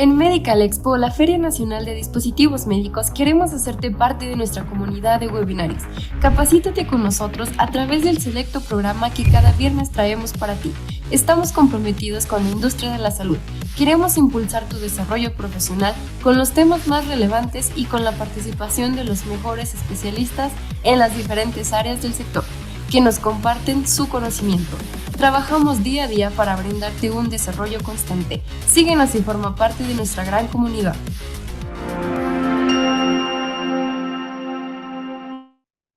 En Medical Expo, la Feria Nacional de Dispositivos Médicos, queremos hacerte parte de nuestra comunidad de webinarios. Capacítate con nosotros a través del selecto programa que cada viernes traemos para ti. Estamos comprometidos con la industria de la salud. Queremos impulsar tu desarrollo profesional con los temas más relevantes y con la participación de los mejores especialistas en las diferentes áreas del sector, que nos comparten su conocimiento. Trabajamos día a día para brindarte un desarrollo constante. Síguenos y forma parte de nuestra gran comunidad.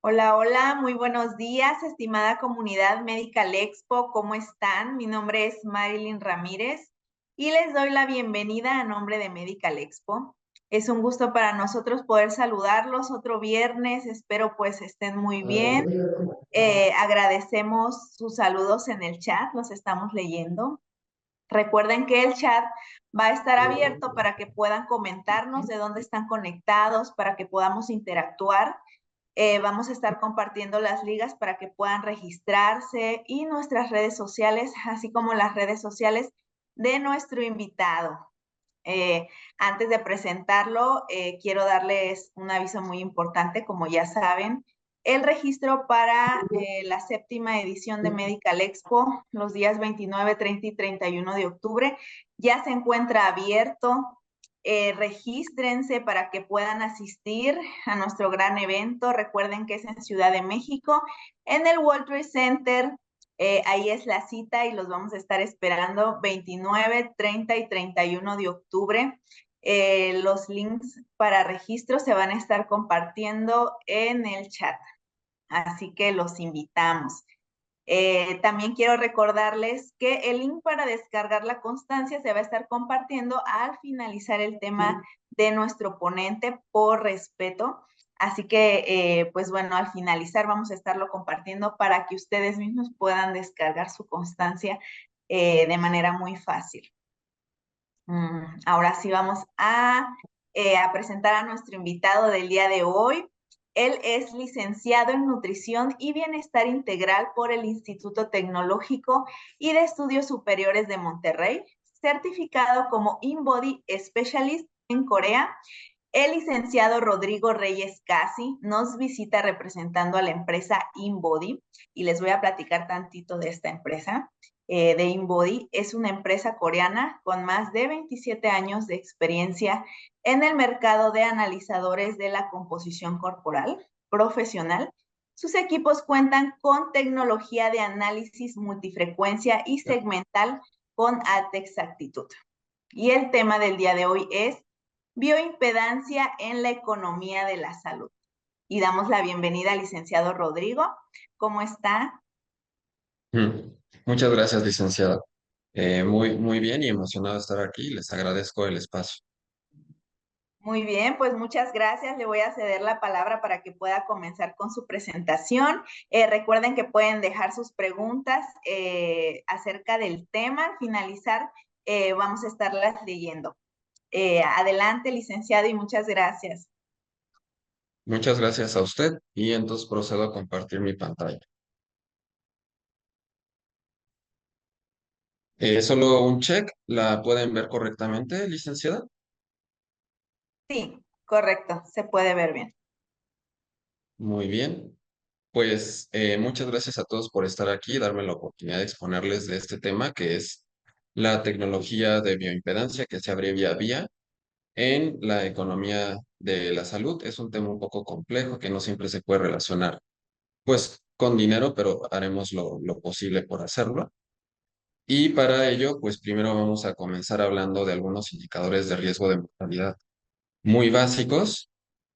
Hola, hola, muy buenos días, estimada comunidad Medical Expo, ¿cómo están? Mi nombre es Marilyn Ramírez y les doy la bienvenida a nombre de Medical Expo. Es un gusto para nosotros poder saludarlos otro viernes, espero pues estén muy bien. Agradecemos sus saludos en el chat, los estamos leyendo. Recuerden que el chat va a estar abierto para que puedan comentarnos de dónde están conectados, para que podamos interactuar. Vamos a estar compartiendo las ligas para que puedan registrarse y nuestras redes sociales, así como las redes sociales de nuestro invitado. Antes de presentarlo, quiero darles un aviso muy importante, como ya saben. El registro para la séptima edición de Medical Expo, los días 29, 30 y 31 de octubre, ya se encuentra abierto. Regístrense para que puedan asistir a nuestro gran evento. Recuerden que es en Ciudad de México, en el World Trade Center. Ahí es la cita y los vamos a estar esperando 29, 30 y 31 de octubre. Los links para registro se van a estar compartiendo en el chat, así que los invitamos. También quiero recordarles que el link para descargar la constancia se va a estar compartiendo al finalizar el tema de nuestro ponente por respeto. Así que, pues bueno, al finalizar vamos a estarlo compartiendo para que ustedes mismos puedan descargar su constancia de manera muy fácil. Ahora sí vamos a presentar a nuestro invitado del día de hoy. Él es licenciado en Nutrición y Bienestar Integral por el Instituto Tecnológico y de Estudios Superiores de Monterrey, certificado como InBody Specialist en Corea. El licenciado Rodrigo Reyes Casi nos visita representando a la empresa InBody y les voy a platicar tantito de esta empresa. De InBody es una empresa coreana con más de 27 años de experiencia en el mercado de analizadores de la composición corporal profesional. Sus equipos cuentan con tecnología de análisis multifrecuencia y segmental con alta exactitud. Y el tema del día de hoy es bioimpedancia en la economía de la salud. Y damos la bienvenida al licenciado Rodrigo. ¿Cómo está? Mm, Muchas gracias, licenciada. Muy bien y emocionado de estar aquí. Les agradezco el espacio. Muy bien, pues muchas gracias. Le voy a ceder la palabra para que pueda comenzar con su presentación. Recuerden que pueden dejar sus preguntas acerca del tema. Al finalizar, vamos a estarlas leyendo. Adelante, licenciado, y muchas gracias. Muchas gracias a usted y entonces procedo a compartir mi pantalla. Solo un check. ¿La pueden ver correctamente, licenciada? Sí, correcto, se puede ver bien. Muy bien. Pues muchas gracias a todos por estar aquí y darme la oportunidad de exponerles de este tema que es la tecnología de bioimpedancia que se abrevia VIA en la economía de la salud. Es un tema un poco complejo que no siempre se puede relacionar pues con dinero, pero haremos lo posible por hacerlo. Y para ello, pues primero vamos a comenzar hablando de algunos indicadores de riesgo de mortalidad muy básicos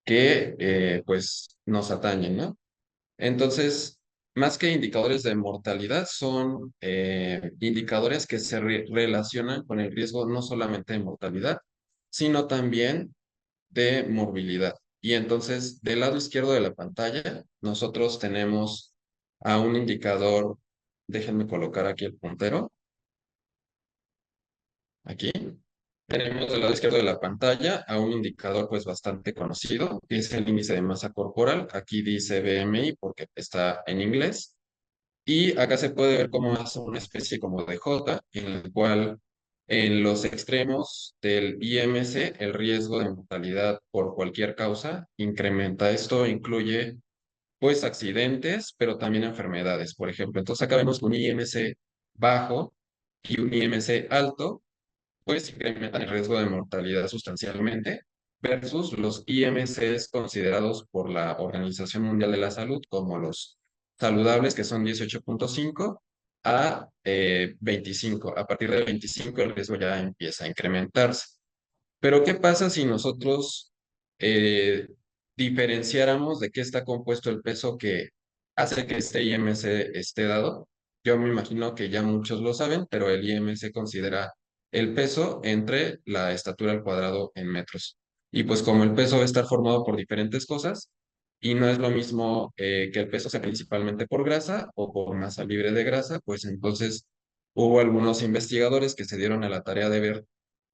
que pues nos atañen, ¿no? Entonces, más que indicadores de mortalidad, son indicadores que se relacionan con el riesgo no solamente de mortalidad, sino también de morbilidad. Y entonces, del lado izquierdo de la pantalla, nosotros tenemos a un indicador, déjenme colocar aquí el puntero, aquí. Tenemos del lado izquierdo de la pantalla a un indicador pues bastante conocido, que es el índice de masa corporal. Aquí dice BMI porque está en inglés. Y acá se puede ver cómo hace una especie como de J, en el cual En los extremos del IMC, el riesgo de mortalidad por cualquier causa incrementa. Esto incluye, pues, accidentes, pero también enfermedades, por ejemplo. Entonces, acá vemos que un IMC bajo y un IMC alto pues incrementan el riesgo de mortalidad sustancialmente versus los IMCs considerados por la Organización Mundial de la Salud como los saludables, que son 18,5 a 25. A partir de 25 el riesgo ya empieza a incrementarse. Pero ¿qué pasa si nosotros eh, diferenciáramos de qué está compuesto el peso que hace que este IMC esté dado? Yo me imagino que ya muchos lo saben, pero el IMC considera el peso entre la estatura al cuadrado en metros. Y pues como el peso va a estar formado por diferentes cosas, y no es lo mismo que el peso sea principalmente por grasa o por masa libre de grasa, pues entonces hubo algunos investigadores que se dieron a la tarea de ver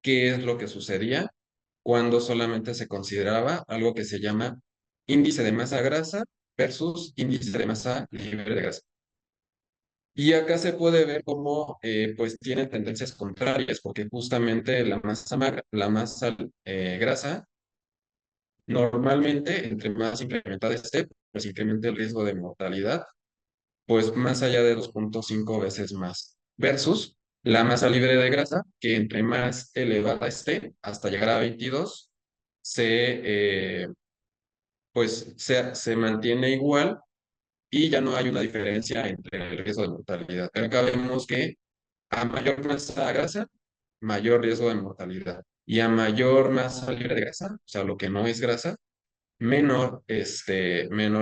qué es lo que sucedía cuando solamente se consideraba algo que se llama índice de masa grasa versus índice de masa libre de grasa. Y acá se puede ver cómo pues tienen tendencias contrarias, porque justamente la masa grasa, normalmente entre más incrementada esté, pues incrementa el riesgo de mortalidad pues más allá de 2,5 veces más, versus la masa libre de grasa, que entre más elevada esté, hasta llegar a 22, se mantiene igual y ya no hay una diferencia entre el riesgo de mortalidad. Pero acá vemos que a mayor masa grasa, mayor riesgo de mortalidad. Y a mayor masa libre de grasa, o sea, lo que no es grasa, menor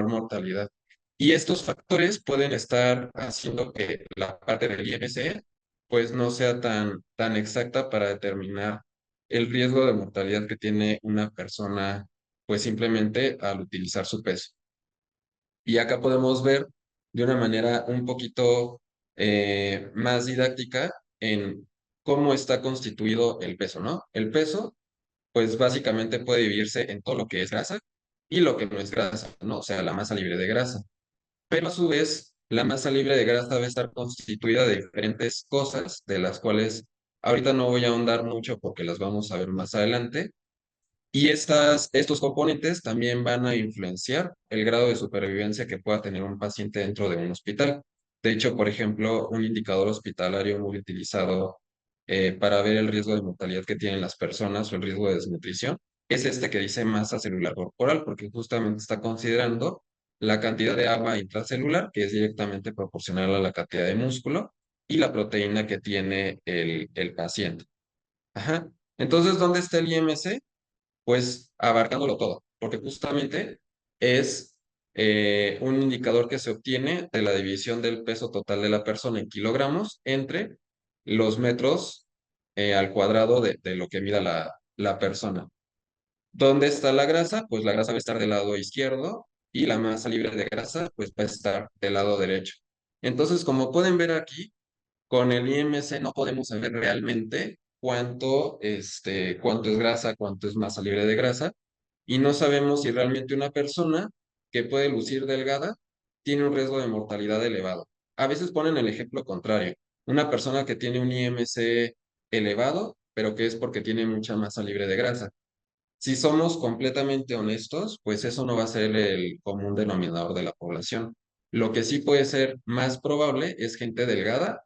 mortalidad. Y estos factores pueden estar haciendo que la parte del IMC pues no sea tan exacta para determinar el riesgo de mortalidad que tiene una persona pues simplemente al utilizar su peso. Y acá podemos ver de una manera un poquito más didáctica en cómo está constituido el peso, ¿no? El peso pues básicamente puede dividirse en todo lo que es grasa y lo que no es grasa, ¿no? O sea, la masa libre de grasa. Pero a su vez, la masa libre de grasa debe estar constituida de diferentes cosas, de las cuales ahorita no voy a ahondar mucho porque las vamos a ver más adelante. Y estos componentes también van a influenciar el grado de supervivencia que pueda tener un paciente dentro de un hospital. De hecho, por ejemplo, un indicador hospitalario muy utilizado para ver el riesgo de mortalidad que tienen las personas o el riesgo de desnutrición es este que dice masa celular corporal, porque justamente está considerando la cantidad de agua intracelular, que es directamente proporcional a la cantidad de músculo, y la proteína que tiene el paciente. Ajá. Entonces, ¿dónde está el IMC? Pues abarcándolo todo, porque justamente es un indicador que se obtiene de la división del peso total de la persona en kilogramos entre los metros al cuadrado de lo que mida la persona. ¿Dónde está la grasa? Pues la grasa va a estar del lado izquierdo y la masa libre de grasa pues va a estar del lado derecho. Entonces, como pueden ver aquí, con el IMC no podemos saber realmente cuánto es grasa, cuánto es masa libre de grasa, y no sabemos si realmente una persona que puede lucir delgada tiene un riesgo de mortalidad elevado. A veces ponen el ejemplo contrario, una persona que tiene un IMC elevado, pero que es porque tiene mucha masa libre de grasa. Si somos completamente honestos, pues eso no va a ser el común denominador de la población. Lo que sí puede ser más probable es gente delgada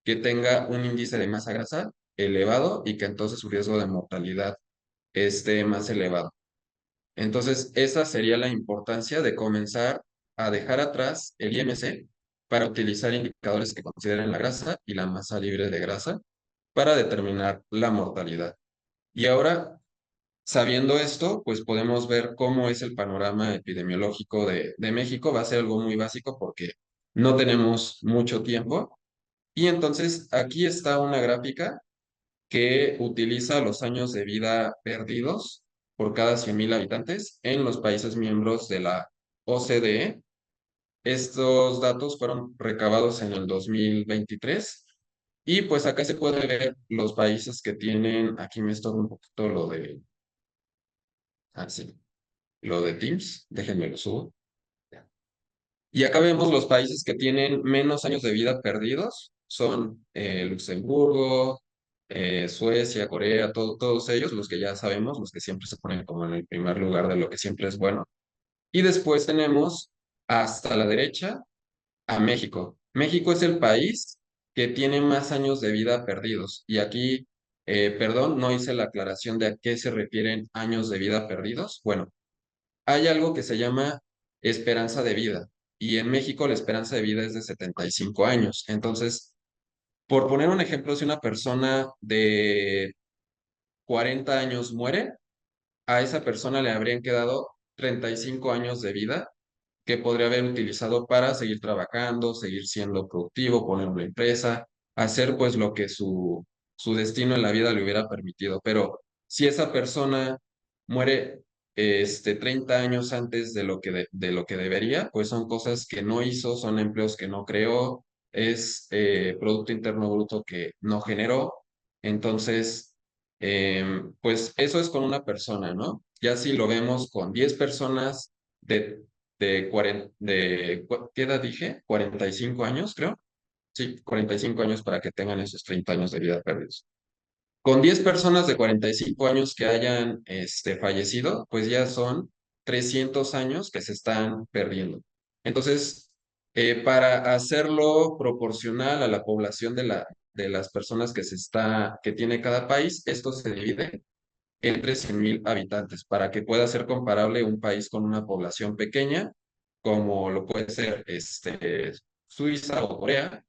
que tenga un índice de masa grasa elevado y que entonces su riesgo de mortalidad esté más elevado. Entonces, esa sería la importancia de comenzar a dejar atrás el IMC para utilizar indicadores que consideren la grasa y la masa libre de grasa para determinar la mortalidad. Y ahora, sabiendo esto, pues podemos ver cómo es el panorama epidemiológico de México. Va a ser algo muy básico porque no tenemos mucho tiempo. Y entonces aquí está una gráfica que utiliza los años de vida perdidos por cada 100,000 habitantes en los países miembros de la OCDE. Estos datos fueron recabados en el 2023 y pues acá se puede ver los países que tienen, aquí me estorba un poquito sí, lo de Teams, déjenme lo subo. Y acá vemos los países que tienen menos años de vida perdidos, son Luxemburgo, Suecia, Corea, todos ellos, los que ya sabemos, los que siempre se ponen como en el primer lugar de lo que siempre es bueno. Y después tenemos hasta la derecha a México. México es el país que tiene más años de vida perdidos. Y aquí, perdón, no hice la aclaración de a qué se refieren años de vida perdidos. Bueno, hay algo que se llama esperanza de vida. Y en México la esperanza de vida es de 75 años. Entonces, por poner un ejemplo, si una persona de 40 años muere, a esa persona le habrían quedado 35 años de vida que podría haber utilizado para seguir trabajando, seguir siendo productivo, poner una empresa, hacer pues lo que su destino en la vida le hubiera permitido. Pero si esa persona muere 30 años antes de lo que, de lo que debería, pues son cosas que no hizo, son empleos que no creó, es Producto Interno Bruto que no generó. Entonces, pues eso es con una persona, ¿no? Ya si lo vemos con 10 personas de 40, ¿qué edad dije? 45 años, creo. Sí, 45 años para que tengan esos 30 años de vida perdidos. Con 10 personas de 45 años que hayan fallecido, pues ya son 300 años que se están perdiendo. Entonces, para hacerlo proporcional a la población de las personas que tiene cada país, esto se divide entre 100.000 habitantes para que pueda ser comparable un país con una población pequeña, como lo puede ser Suiza o Corea,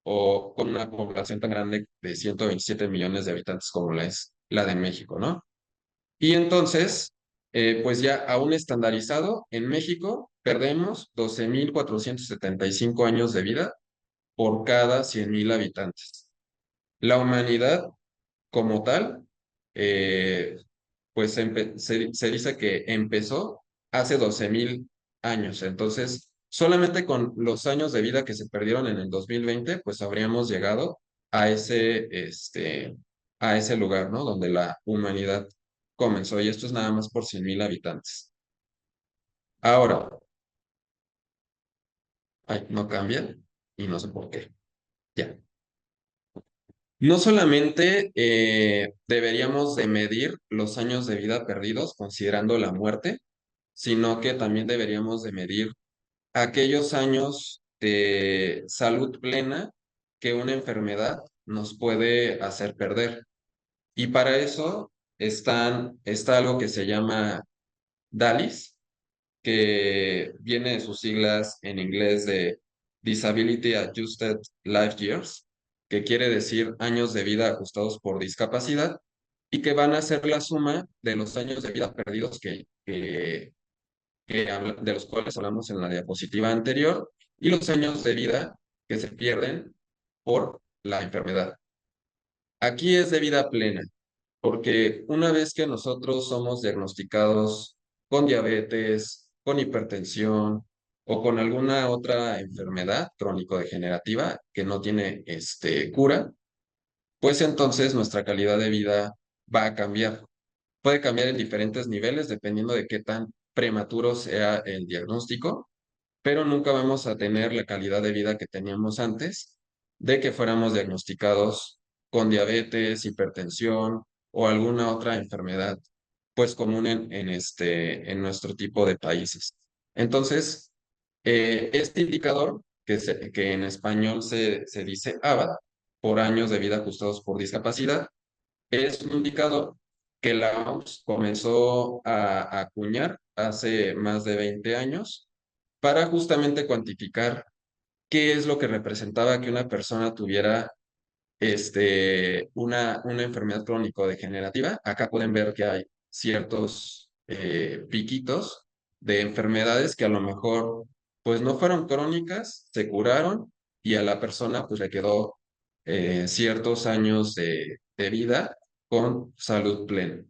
o con una población tan grande de 127 millones de habitantes como la es la de México, ¿no? Y entonces, pues ya aún estandarizado, en México perdemos 12.475 años de vida por cada 100.000 habitantes. La humanidad como tal, eh, pues se dice que empezó hace 12.000 años. Entonces, solamente con los años de vida que se perdieron en el 2020, pues habríamos llegado a a ese lugar, ¿no? Donde la humanidad comenzó. Y esto es nada más por 100.000 habitantes. Ahora, ay, no cambia y no sé por qué. Ya. No solamente deberíamos de medir los años de vida perdidos considerando la muerte, sino que también deberíamos de medir aquellos años de salud plena que una enfermedad nos puede hacer perder. Y para eso está algo que se llama DALIS, que viene de sus siglas en inglés de Disability Adjusted Life Years, que quiere decir años de vida ajustados por discapacidad, y que van a ser la suma de los años de vida perdidos de los cuales hablamos en la diapositiva anterior, y los años de vida que se pierden por la enfermedad. Aquí es de vida plena, porque una vez que nosotros somos diagnosticados con diabetes, con hipertensión o con alguna otra enfermedad crónico-degenerativa que no tiene cura, pues entonces nuestra calidad de vida va a cambiar. Puede cambiar en diferentes niveles dependiendo de qué tan prematuro sea el diagnóstico, pero nunca vamos a tener la calidad de vida que teníamos antes de que fuéramos diagnosticados con diabetes, hipertensión o alguna otra enfermedad, pues común en nuestro tipo de países. Entonces, este indicador, que en español se dice ABAD, por años de vida ajustados por discapacidad, es un indicador que la OMS comenzó a acuñar hace más de 20 años para justamente cuantificar qué es lo que representaba que una persona tuviera una enfermedad crónico-degenerativa. Acá pueden ver que hay ciertos piquitos de enfermedades que a lo mejor pues no fueron crónicas, se curaron y a la persona pues le quedó ciertos años de vida con salud plena.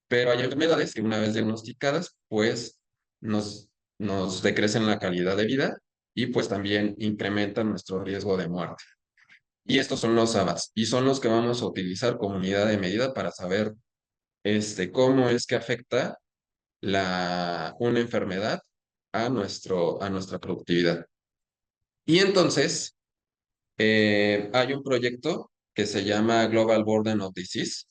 Pero hay enfermedades que una vez diagnosticadas, pues nos decrecen la calidad de vida y pues también incrementan nuestro riesgo de muerte. Y estos son los ABAS y son los que vamos a utilizar como unidad de medida para saber cómo es que afecta una enfermedad a nuestra productividad. Y entonces hay un proyecto que se llama Global Burden of Disease.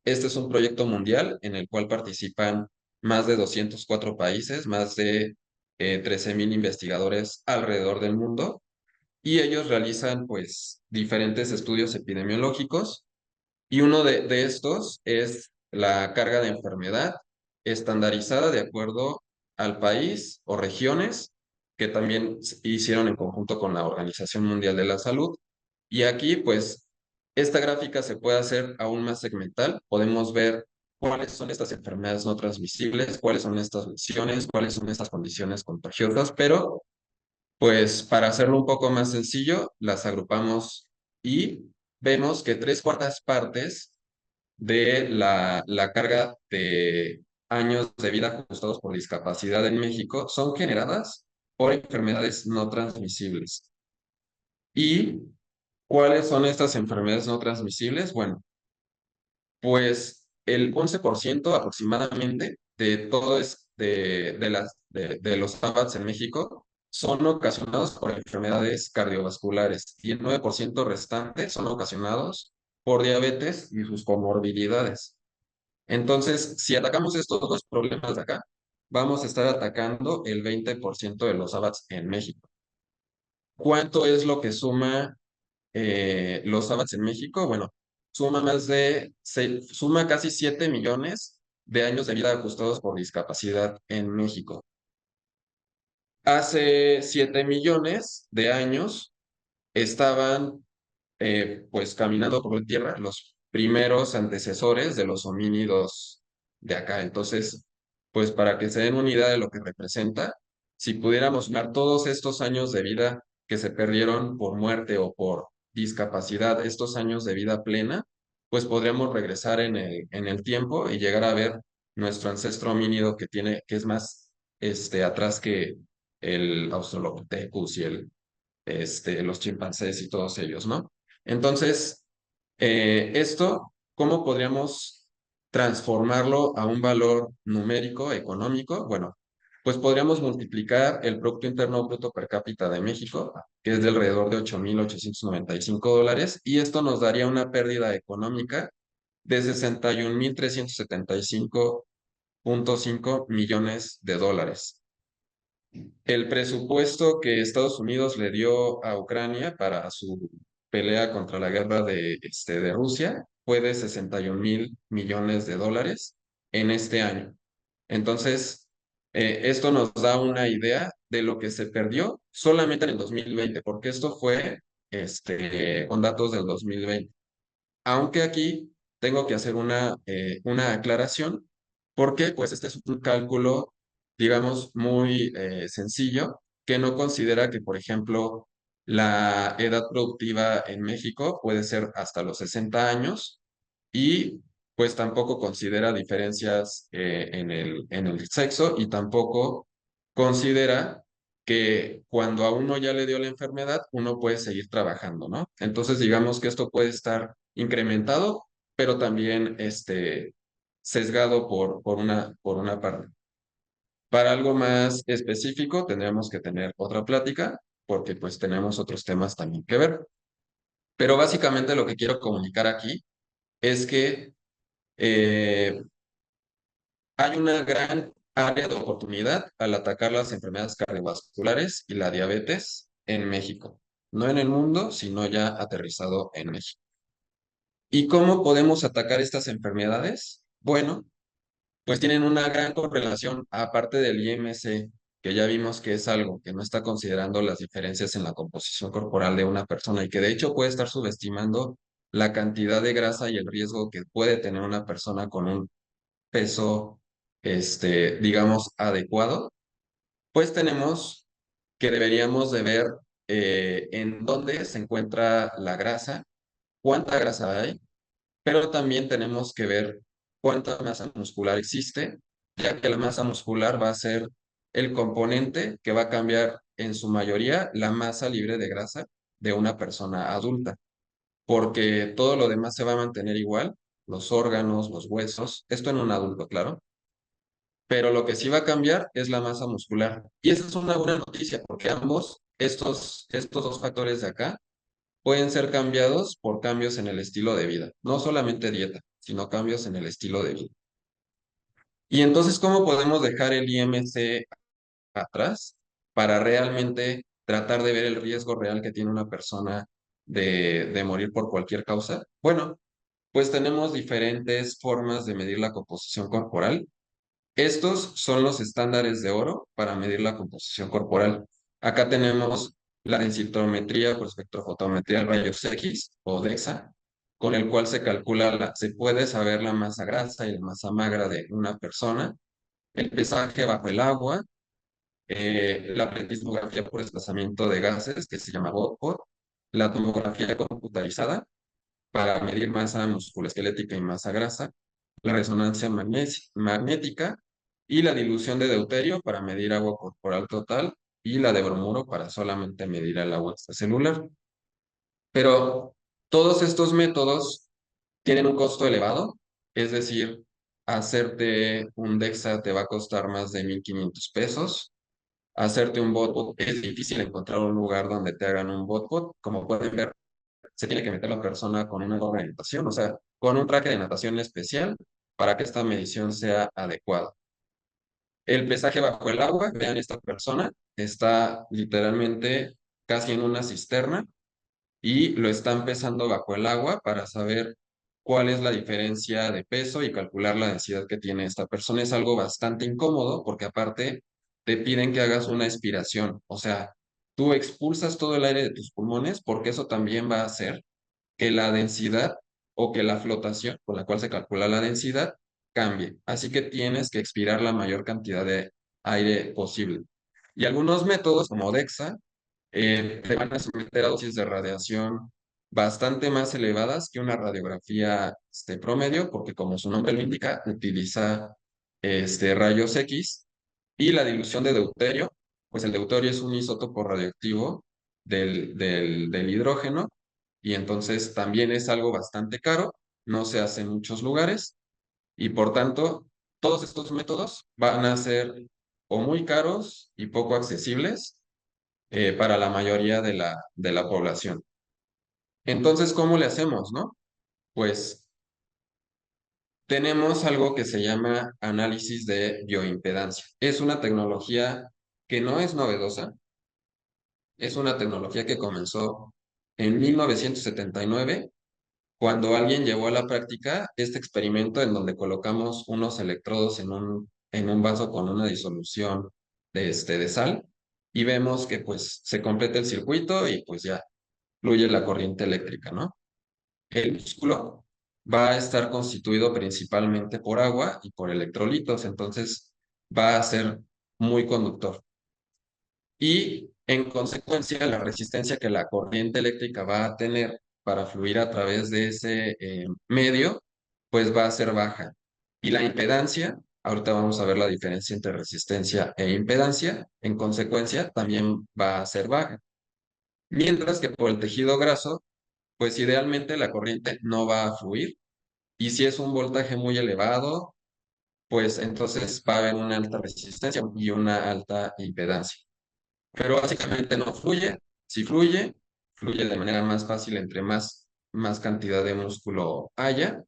Este es un proyecto mundial en el cual participan más de 204 países, más de 13,000 investigadores alrededor del mundo, y ellos realizan pues diferentes estudios epidemiológicos, y uno de estos es la carga de enfermedad estandarizada de acuerdo al país o regiones, que también hicieron en conjunto con la Organización Mundial de la Salud. Y aquí, pues, esta gráfica se puede hacer aún más segmental. Podemos ver cuáles son estas enfermedades no transmisibles, cuáles son estas lesiones, cuáles son estas condiciones contagiosas, pero, pues, para hacerlo un poco más sencillo, las agrupamos y vemos que 3/4 partes de la carga de años de vida ajustados por discapacidad en México son generadas por enfermedades no transmisibles. ¿Y cuáles son estas enfermedades no transmisibles? Bueno, pues el 11% aproximadamente de todo de los ABATS en México son ocasionados por enfermedades cardiovasculares y el 9% restante son ocasionados por diabetes y sus comorbilidades. Entonces, si atacamos estos dos problemas de acá, vamos a estar atacando el 20% de los ABATS en México. ¿Cuánto es lo que suma los ABATS en México? Bueno, suma casi 7 millones de años de vida ajustados por discapacidad en México. Hace 7 millones de años estaban pues caminando por la tierra los primeros antecesores de los homínidos de acá. Entonces, pues para que se den una idea de lo que representa, si pudiéramos sumar todos estos años de vida que se perdieron por muerte o por discapacidad, estos años de vida plena, pues podríamos regresar en el tiempo y llegar a ver nuestro ancestro homínido que es más atrás que el Australopithecus y los chimpancés y todos ellos, ¿no? Entonces, ¿cómo podríamos transformarlo a un valor numérico, económico? Bueno, pues podríamos multiplicar el Producto Interno Bruto per cápita de México, que es de alrededor de $8,895, y esto nos daría una pérdida económica de 61,375,5 millones de dólares. El presupuesto que Estados Unidos le dio a Ucrania para su pelea contra la guerra de Rusia fue de 61,000 millones de dólares en este año. Entonces, esto nos da una idea de lo que se perdió solamente en el 2020, porque esto fue con datos del 2020. Aunque aquí tengo que hacer una aclaración, porque pues este es un cálculo, digamos, muy sencillo, que no considera que, por ejemplo, la edad productiva en México puede ser hasta los 60 años, y pues tampoco considera diferencias en el sexo, y tampoco considera que cuando a uno ya le dio la enfermedad, uno puede seguir trabajando, ¿no? Entonces, digamos que esto puede estar incrementado, pero también sesgado por una parte. Para algo más específico, tendríamos que tener otra plática, porque pues tenemos otros temas también que ver. Pero básicamente lo que quiero comunicar aquí es que eh, hay una gran área de oportunidad al atacar las enfermedades cardiovasculares y la diabetes en México. No en el mundo, sino ya aterrizado en México. ¿Y cómo podemos atacar estas enfermedades? Bueno, pues tienen una gran correlación, aparte del IMC, que ya vimos que es algo que no está considerando las diferencias en la composición corporal de una persona, y que de hecho puede estar subestimando la cantidad de grasa y el riesgo que puede tener una persona con un peso, digamos, adecuado. Pues tenemos que deberíamos de ver en dónde se encuentra la grasa, cuánta grasa hay, pero también tenemos que ver cuánta masa muscular existe, ya que la masa muscular va a ser el componente que va a cambiar en su mayoría la masa libre de grasa de una persona adulta, porque todo lo demás se va a mantener igual, los órganos, los huesos, esto en un adulto, claro, pero lo que sí va a cambiar es la masa muscular. Y esa es una buena noticia, porque estos dos factores de acá, pueden ser cambiados por cambios en el estilo de vida, no solamente dieta, sino cambios en el estilo de vida. Y entonces, ¿cómo podemos dejar el IMC atrás para realmente tratar de ver el riesgo real que tiene una persona de morir por cualquier causa? Bueno, pues tenemos diferentes formas de medir la composición corporal. Estos son los estándares de oro para medir la composición corporal. Acá tenemos la densitometría por espectrofotometría de rayos X o DEXA, con el cual se calcula, se puede saber la masa grasa y la masa magra de una persona, el pesaje bajo el agua, la pletismografía por desplazamiento de gases, que se llama BODPOD, la tomografía computarizada para medir masa musculoesquelética y masa grasa, la resonancia magnética y la dilución de deuterio para medir agua corporal total y la de bromuro para solamente medir el agua extracelular. Pero todos estos métodos tienen un costo elevado, es decir, hacerte un DEXA te va a costar más de 1,500 pesos. Hacerte un botbot es difícil encontrar un lugar donde te hagan un botbot. Como pueden ver, se tiene que meter la persona con una gorra de natación, o sea, con un traje de natación especial para que esta medición sea adecuada. El pesaje bajo el agua, vean, esta persona está literalmente casi en una cisterna y lo están pesando bajo el agua para saber cuál es la diferencia de peso y calcular la densidad que tiene esta persona. Es algo bastante incómodo porque aparte te piden que hagas una expiración, o sea, tú expulsas todo el aire de tus pulmones porque eso también va a hacer que la densidad o que la flotación con la cual se calcula la densidad cambie. Así que tienes que expirar la mayor cantidad de aire posible. Y algunos métodos como DEXA te van a someter a dosis de radiación bastante más elevadas que una radiografía promedio, porque como su nombre lo indica, utiliza rayos X y la dilución de deuterio, pues el deuterio es un isótopo radioactivo del hidrógeno y entonces también es algo bastante caro, no se hace en muchos lugares y por tanto todos estos métodos van a ser o muy caros y poco accesibles para la mayoría de la población. Entonces, ¿cómo le hacemos, no? Pues tenemos algo que se llama análisis de bioimpedancia. Es una tecnología que no es novedosa, es una tecnología que comenzó en 1979, cuando alguien llevó a la práctica este experimento en donde colocamos unos electrodos en un vaso con una disolución de sal y vemos que pues se completa el circuito y pues ya fluye la corriente eléctrica, ¿no? El músculo va a estar constituido principalmente por agua y por electrolitos, entonces va a ser muy conductor. Y en consecuencia, la resistencia que la corriente eléctrica va a tener para fluir a través de ese medio, pues va a ser baja. Y la impedancia, ahorita vamos a ver la diferencia entre resistencia e impedancia, en consecuencia también va a ser baja. Mientras que por el tejido graso, pues idealmente la corriente no va a fluir y si es un voltaje muy elevado, pues entonces va a haber una alta resistencia y una alta impedancia. Pero básicamente no fluye. Si fluye, fluye de manera más fácil entre más cantidad de músculo haya.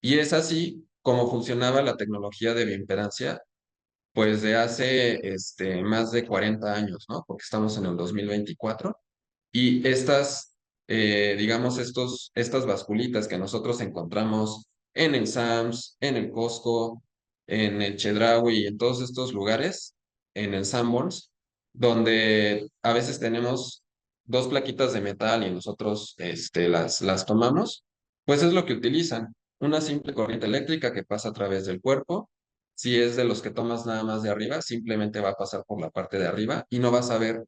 Y es así como funcionaba la tecnología de bioimpedancia, pues de hace más de 40 años, ¿no? Porque estamos en el 2024. Y digamos, estas basculitas que nosotros encontramos en el Sam's, en el Costco, en el Chedraui y en todos estos lugares, en el Sanborns, donde a veces tenemos dos plaquitas de metal y nosotros las tomamos, pues es lo que utilizan. Una simple corriente eléctrica que pasa a través del cuerpo. Si es de los que tomas nada más de arriba, simplemente va a pasar por la parte de arriba y no vas a ver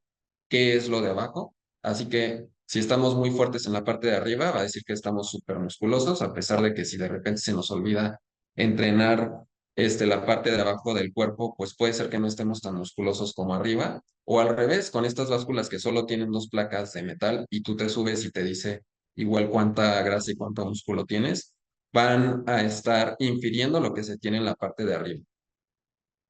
qué es lo de abajo. Así que si estamos muy fuertes en la parte de arriba, va a decir que estamos súper musculosos, a pesar de que si de repente se nos olvida entrenar la parte de abajo del cuerpo, pues puede ser que no estemos tan musculosos como arriba. O al revés, con estas básculas que solo tienen dos placas de metal y tú te subes y te dice igual cuánta grasa y cuánto músculo tienes, van a estar infiriendo lo que se tiene en la parte de arriba.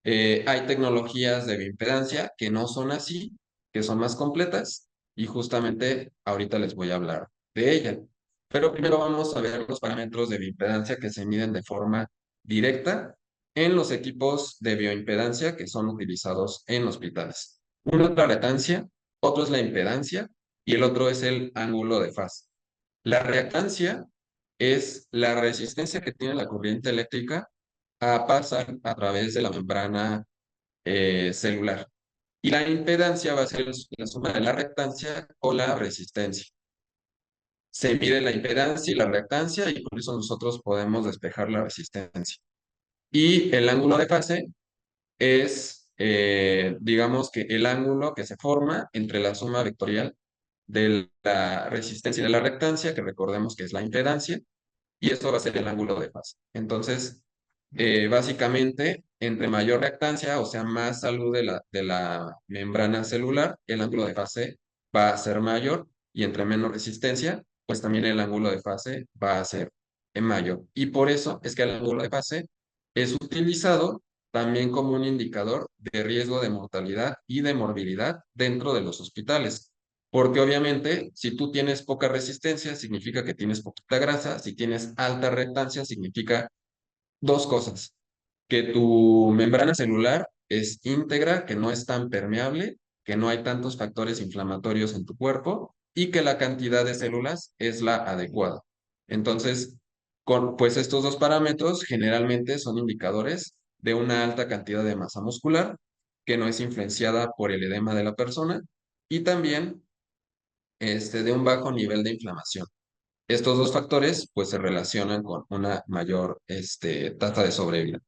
Hay tecnologías de bioimpedancia que no son así, que son más completas y justamente ahorita les voy a hablar de ella. Pero primero vamos a ver los parámetros de bioimpedancia que se miden de forma directa en los equipos de bioimpedancia que son utilizados en hospitales. Uno es la reactancia, otro es la impedancia y el otro es el ángulo de fase. La reactancia es la resistencia que tiene la corriente eléctrica a pasar a través de la membrana celular. Y la impedancia va a ser la suma de la reactancia o la resistencia. Se mide la impedancia y la reactancia y por eso nosotros podemos despejar la resistencia. Y el ángulo de fase es, digamos que el ángulo que se forma entre la suma vectorial de la resistencia y de la reactancia, que recordemos que es la impedancia, y esto va a ser el ángulo de fase. Entonces, básicamente, entre mayor reactancia, o sea, más salud de la membrana celular, el ángulo de fase va a ser mayor, y entre menos resistencia, pues también el ángulo de fase va a ser mayor. Y por eso es que el ángulo de fase es utilizado también como un indicador de riesgo de mortalidad y de morbilidad dentro de los hospitales. Porque obviamente, si tú tienes poca resistencia, significa que tienes poquita grasa. Si tienes alta reactancia, significa dos cosas: que tu membrana celular es íntegra, que no es tan permeable, que no hay tantos factores inflamatorios en tu cuerpo y que la cantidad de células es la adecuada. Entonces, pues estos dos parámetros generalmente son indicadores de una alta cantidad de masa muscular que no es influenciada por el edema de la persona y también de un bajo nivel de inflamación. Estos dos factores pues se relacionan con una mayor tasa de sobrevida.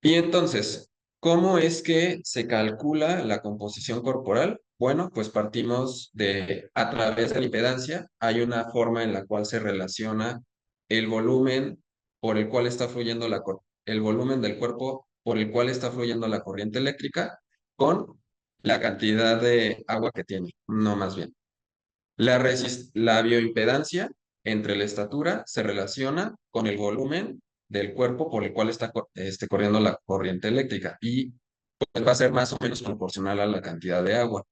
Y entonces, ¿cómo es que se calcula la composición corporal? Bueno, pues partimos de, a través de la impedancia, hay una forma en la cual se relaciona el volumen por el cual está fluyendo el volumen del cuerpo por el cual está fluyendo la corriente eléctrica con la cantidad de agua que tiene, no más bien. La bioimpedancia entre la estatura se relaciona con el volumen del cuerpo por el cual está corriendo la corriente eléctrica y pues, va a ser más o menos proporcional a la cantidad de agua.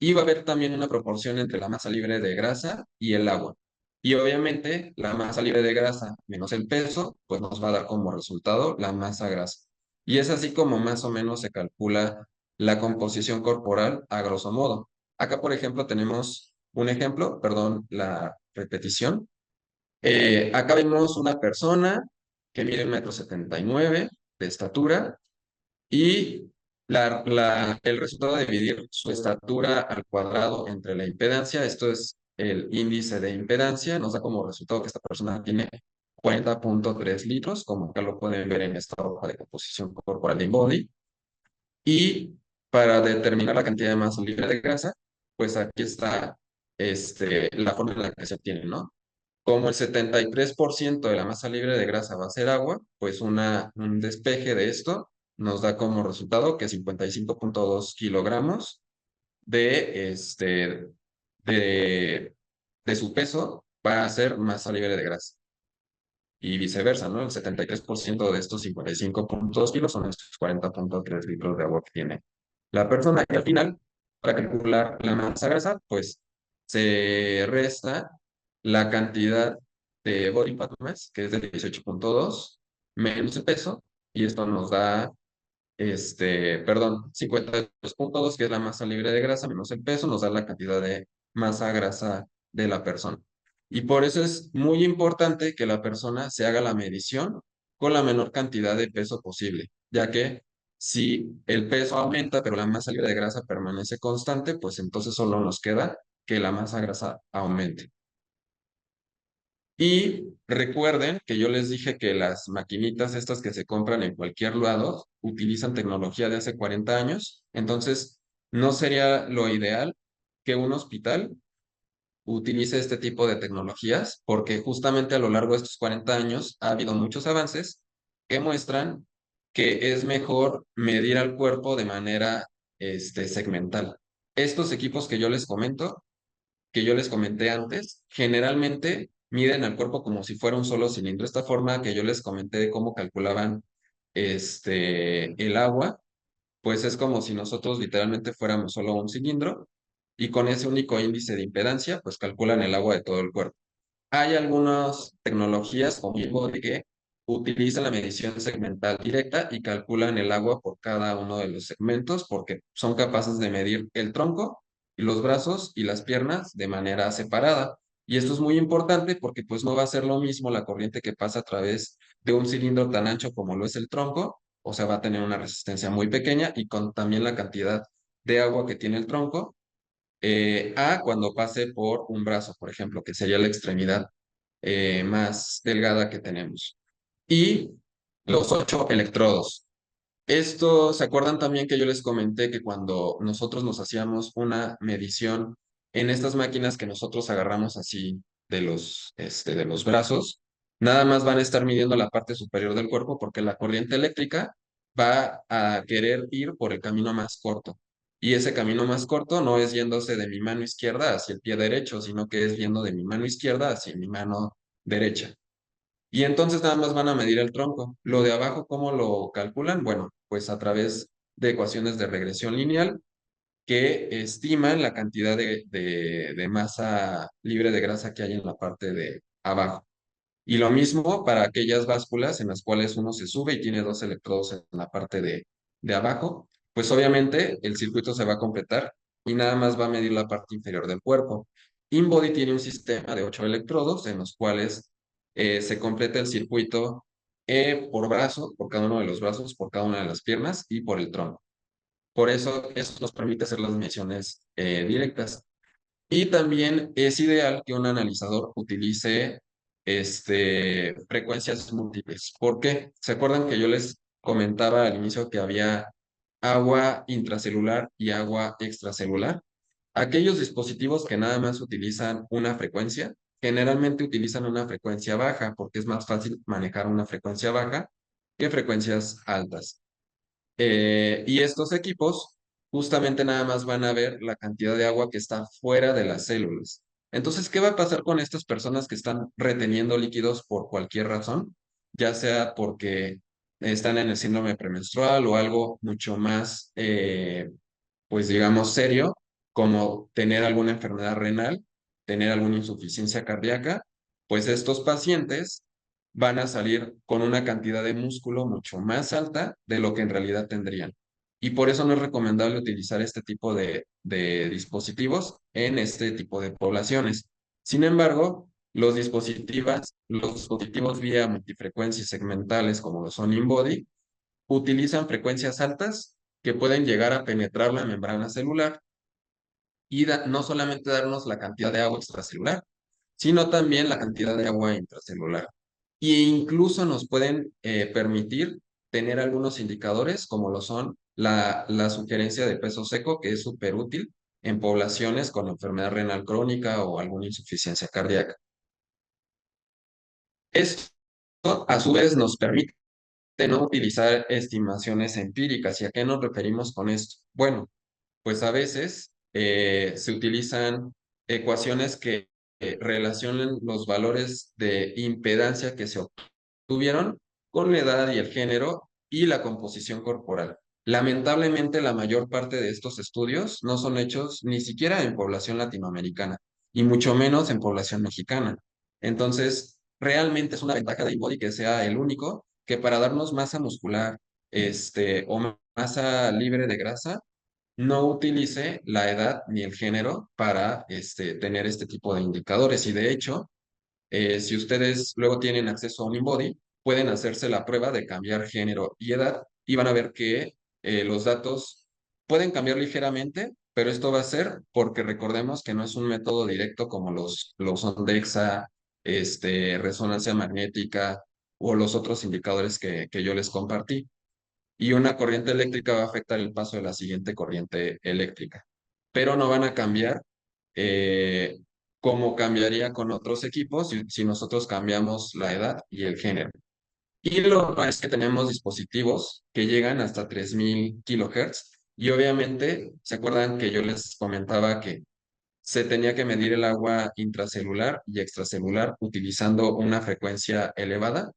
Y va a haber también una proporción entre la masa libre de grasa y el agua. Y obviamente la masa libre de grasa menos el peso, pues nos va a dar como resultado la masa grasa. Y es así como más o menos se calcula la composición corporal a grosso modo. Acá, por ejemplo, tenemos un ejemplo, perdón, la repetición. Acá vemos una persona que mide 1,79 m de estatura y el resultado de dividir su estatura al cuadrado entre la impedancia, esto es el índice de impedancia, nos da como resultado que esta persona tiene 40,3 litros, como acá lo pueden ver en esta hoja de composición corporal de InBody. Y para determinar la cantidad de masa libre de grasa, pues aquí está la forma en la que se obtiene, ¿no? Como el 73% de la masa libre de grasa va a ser agua, pues un despeje de esto nos da como resultado que 55,2 kilogramos de, de, de su peso va a ser masa libre de grasa. Y viceversa, ¿no? El 73% de estos 55,2 kilos son estos 40,3 litros de agua que tiene la persona. Y al final, para calcular la masa grasa, pues se resta la cantidad de body fat mass, que es de 18,2, menos el peso, y esto nos da, perdón, 52,2, que es la masa libre de grasa, menos el peso, nos da la cantidad de masa grasa de la persona. Y por eso es muy importante que la persona se haga la medición con la menor cantidad de peso posible, ya que si el peso aumenta, pero la masa libre de grasa permanece constante, pues entonces solo nos queda que la masa grasa aumente. Y recuerden que yo les dije que las maquinitas estas que se compran en cualquier lado utilizan tecnología de hace 40 años, entonces no sería lo ideal que un hospital utilice este tipo de tecnologías, porque justamente a lo largo de estos 40 años ha habido muchos avances que muestran que es mejor medir al cuerpo de manera segmental. Estos equipos que yo les comenté antes, generalmente miden al cuerpo como si fuera un solo cilindro. Esta forma que yo les comenté de cómo calculaban el agua, pues es como si nosotros literalmente fuéramos solo un cilindro y con ese único índice de impedancia, pues calculan el agua de todo el cuerpo. Hay algunas tecnologías como InBody que utilizan la medición segmental directa y calculan el agua por cada uno de los segmentos porque son capaces de medir el tronco, y los brazos y las piernas de manera separada. Y esto es muy importante porque pues no va a ser lo mismo la corriente que pasa a través de un cilindro tan ancho como lo es el tronco, o sea, va a tener una resistencia muy pequeña y con también la cantidad de agua que tiene el tronco, a cuando pase por un brazo, por ejemplo, que sería la extremidad más delgada que tenemos. Y los 8 electrodos. Esto, ¿se acuerdan también que yo les comenté que cuando nosotros nos hacíamos una medición en estas máquinas que nosotros agarramos así de los brazos, nada más van a estar midiendo la parte superior del cuerpo porque la corriente eléctrica va a querer ir por el camino más corto. Y ese camino más corto no es yéndose de mi mano izquierda hacia el pie derecho, sino que es yendo de mi mano izquierda hacia mi mano derecha. Y entonces nada más van a medir el tronco. Lo de abajo, ¿cómo lo calculan? Bueno, pues a través de ecuaciones de regresión lineal que estiman la cantidad de masa libre de grasa que hay en la parte de abajo. Y lo mismo para aquellas básculas en las cuales uno se sube y tiene 2 electrodos en la parte de abajo, pues obviamente el circuito se va a completar y nada más va a medir la parte inferior del cuerpo. InBody tiene un sistema de 8 electrodos en los cuales se completa el circuito por brazo, por cada uno de los brazos, por cada una de las piernas y por el tronco. Por eso nos permite hacer las mediciones directas. Y también es ideal que un analizador utilice frecuencias múltiples. ¿Por qué? ¿Se acuerdan que yo les comentaba al inicio que había agua intracelular y agua extracelular? Aquellos dispositivos que nada más utilizan una frecuencia, generalmente utilizan una frecuencia baja porque es más fácil manejar una frecuencia baja que frecuencias altas. Y estos equipos justamente nada más van a ver la cantidad de agua que está fuera de las células. Entonces, ¿qué va a pasar con estas personas que están reteniendo líquidos por cualquier razón? Ya sea porque están en el síndrome premenstrual o algo mucho más, pues digamos, serio, como tener alguna enfermedad renal, tener alguna insuficiencia cardíaca, pues estos pacientes van a salir con una cantidad de músculo mucho más alta de lo que en realidad tendrían. Y por eso no es recomendable utilizar este tipo de dispositivos en este tipo de poblaciones. Sin embargo, los dispositivos vía multifrecuencia y segmentales, como lo son InBody, utilizan frecuencias altas que pueden llegar a penetrar la membrana celular y no solamente darnos la cantidad de agua extracelular, sino también la cantidad de agua intracelular. E incluso nos pueden permitir tener algunos indicadores como lo son la sugerencia de peso seco, que es súper útil en poblaciones con enfermedad renal crónica o alguna insuficiencia cardíaca. Esto, a su vez, nos permite no utilizar estimaciones empíricas. ¿Y a qué nos referimos con esto? Bueno, pues a veces se utilizan ecuaciones que relacionen los valores de impedancia que se obtuvieron con la edad y el género y la composición corporal. Lamentablemente, la mayor parte de estos estudios no son hechos ni siquiera en población latinoamericana y mucho menos en población mexicana. Entonces, realmente es una ventaja de InBody que sea el único que para darnos masa muscular o masa libre de grasa, no utilice la edad ni el género para tener este tipo de indicadores. Y de hecho, si ustedes luego tienen acceso a un InBody, pueden hacerse la prueba de cambiar género y edad y van a ver que los datos pueden cambiar ligeramente, pero esto va a ser porque recordemos que no es un método directo como los son DEXA, resonancia magnética o los otros indicadores que yo les compartí. Y una corriente eléctrica va a afectar el paso de la siguiente corriente eléctrica, pero no van a cambiar eh, como cambiaría con otros equipos si nosotros cambiamos la edad y el género. Y lo otro es que tenemos dispositivos que llegan hasta 3000 kilohertz y obviamente, ¿se acuerdan que yo les comentaba que se tenía que medir el agua intracelular y extracelular utilizando una frecuencia elevada?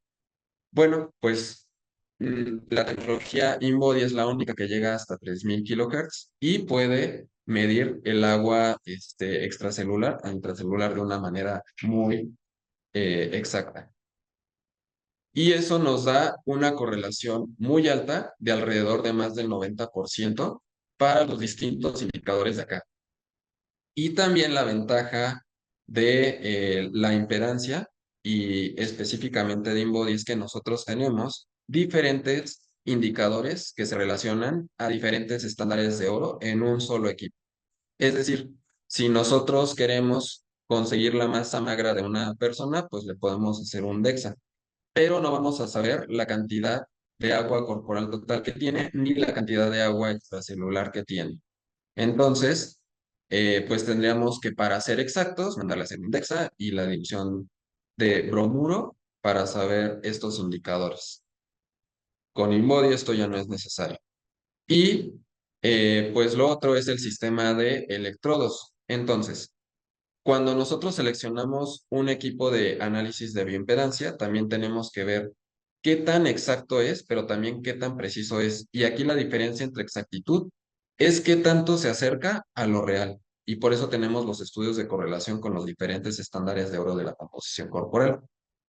Bueno, pues La tecnología InBody es la única que llega hasta 3000 kHz y puede medir el agua extracelular a intracelular de una manera muy exacta. Y eso nos da una correlación muy alta de alrededor de más del 90% para los distintos indicadores de acá. Y también la ventaja de la impedancia y específicamente de InBody es que nosotros tenemos diferentes indicadores que se relacionan a diferentes estándares de oro en un solo equipo. Es decir, si nosotros queremos conseguir la masa magra de una persona, pues le podemos hacer un DEXA, pero no vamos a saber la cantidad de agua corporal total que tiene ni la cantidad de agua extracelular que tiene. Entonces, pues tendríamos que, para ser exactos, mandarle a hacer un DEXA y la división de bromuro para saber estos indicadores. Con InBody esto ya no es necesario. Y pues lo otro es el sistema de electrodos. Entonces, cuando nosotros seleccionamos un equipo de análisis de bioimpedancia, también tenemos que ver qué tan exacto es, pero también qué tan preciso es. Y aquí la diferencia entre exactitud es qué tanto se acerca a lo real. Y por eso tenemos los estudios de correlación con los diferentes estándares de oro de la composición corporal.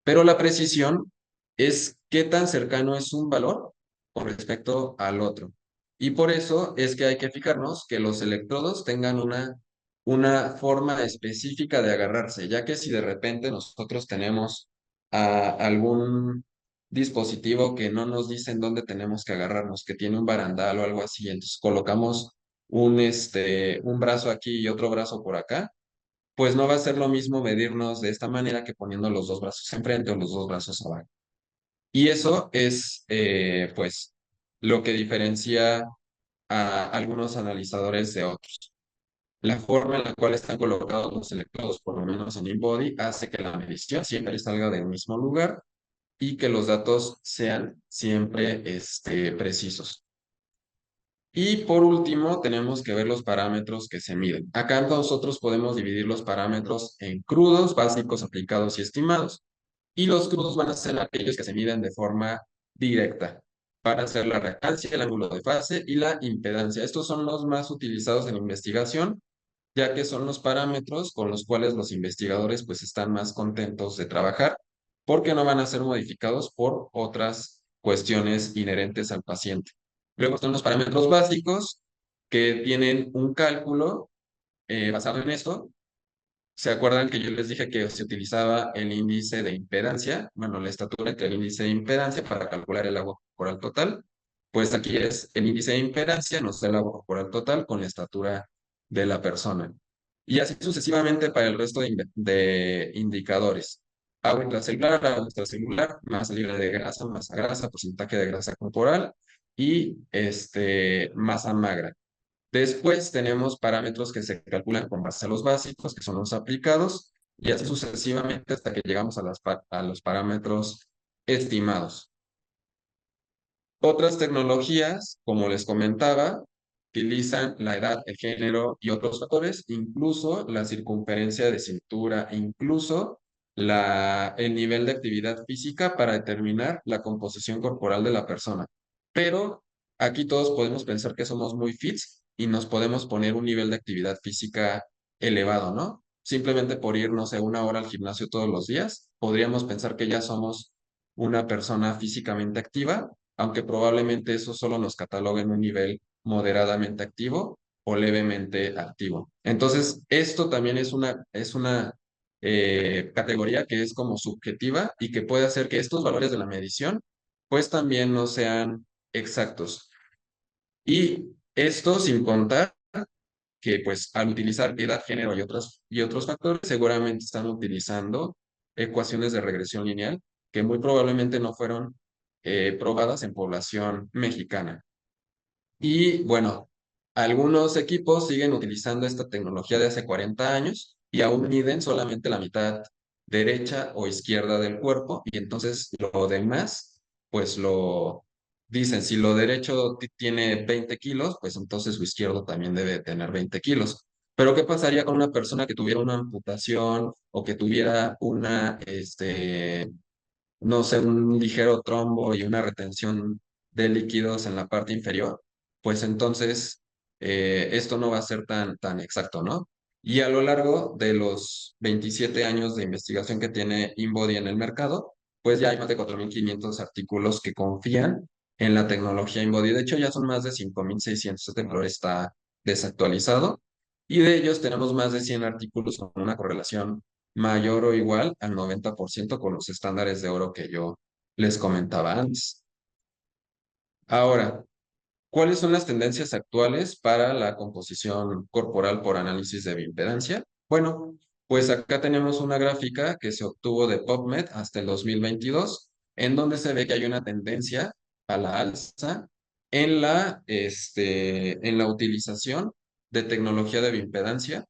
Pero la precisión es qué tan cercano es un valor con respecto al otro. Y por eso es que hay que fijarnos que los electrodos tengan una forma específica de agarrarse, ya que si de repente nosotros tenemos algún dispositivo que no nos dice en dónde tenemos que agarrarnos, que tiene un barandal o algo así, entonces colocamos un brazo aquí y otro brazo por acá, pues no va a ser lo mismo medirnos de esta manera que poniendo los dos brazos enfrente o los dos brazos abajo. Y eso es, pues, lo que diferencia a algunos analizadores de otros. La forma en la cual están colocados los electrodos, por lo menos en InBody, hace que la medición siempre salga del mismo lugar y que los datos sean siempre precisos. Y por último, tenemos que ver los parámetros que se miden. Acá nosotros podemos dividir los parámetros en crudos, básicos, aplicados y estimados. Y los crudos van a ser aquellos que se miden de forma directa para hacer la reactancia, el ángulo de fase y la impedancia. Estos son los más utilizados en investigación, ya que son los parámetros con los cuales los investigadores pues están más contentos de trabajar, porque no van a ser modificados por otras cuestiones inherentes al paciente. Luego están los parámetros básicos, que tienen un cálculo basado en esto. ¿Se acuerdan que yo les dije que se utilizaba el índice de impedancia? Bueno, la estatura entre el índice de impedancia para calcular el agua corporal total. Pues aquí es el índice de impedancia, nos da el agua corporal total con la estatura de la persona. Y así sucesivamente para el resto de indicadores. Agua intracelular, agua extracelular, masa libre de grasa, masa grasa, porcentaje de grasa corporal y masa magra. Después tenemos parámetros que se calculan con base a los básicos, que son los aplicados, y así sucesivamente hasta que llegamos a los parámetros estimados. Otras tecnologías, como les comentaba, utilizan la edad, el género y otros factores, incluso la circunferencia de cintura, incluso el nivel de actividad física para determinar la composición corporal de la persona. Pero aquí todos podemos pensar que somos muy fits y nos podemos poner un nivel de actividad física elevado, ¿no? Simplemente por ir, no sé, 1 hora al gimnasio todos los días, podríamos pensar que ya somos una persona físicamente activa, aunque probablemente eso solo nos catalogue en un nivel moderadamente activo o levemente activo. Entonces, esto también es una categoría que es como subjetiva y que puede hacer que estos valores de la medición pues también no sean exactos. Y esto sin contar que pues al utilizar edad, género y otros factores, seguramente están utilizando ecuaciones de regresión lineal que muy probablemente no fueron probadas en población mexicana. Y bueno, algunos equipos siguen utilizando esta tecnología de hace 40 años y aún miden solamente la mitad derecha o izquierda del cuerpo y entonces lo demás, pues lo dicen, si lo derecho tiene 20 kilos, pues entonces lo izquierdo también debe tener 20 kilos. Pero ¿qué pasaría con una persona que tuviera una amputación o que tuviera no sé, un ligero trombo y una retención de líquidos en la parte inferior, pues entonces esto no va a ser tan exacto, ¿no? Y a lo largo de los 27 años de investigación que tiene InBody en el mercado, pues ya hay más de 4.500 artículos que confían en la tecnología InBody. De hecho, ya son más de 5.600. Este valor está desactualizado. Y de ellos tenemos más de 100 artículos con una correlación mayor o igual al 90% con los estándares de oro que yo les comentaba antes. Ahora, ¿cuáles son las tendencias actuales para la composición corporal por análisis de bioimpedancia? Bueno, pues acá tenemos una gráfica que se obtuvo de PubMed hasta el 2022, en donde se ve que hay una tendencia a la alza en la utilización de tecnología de bioimpedancia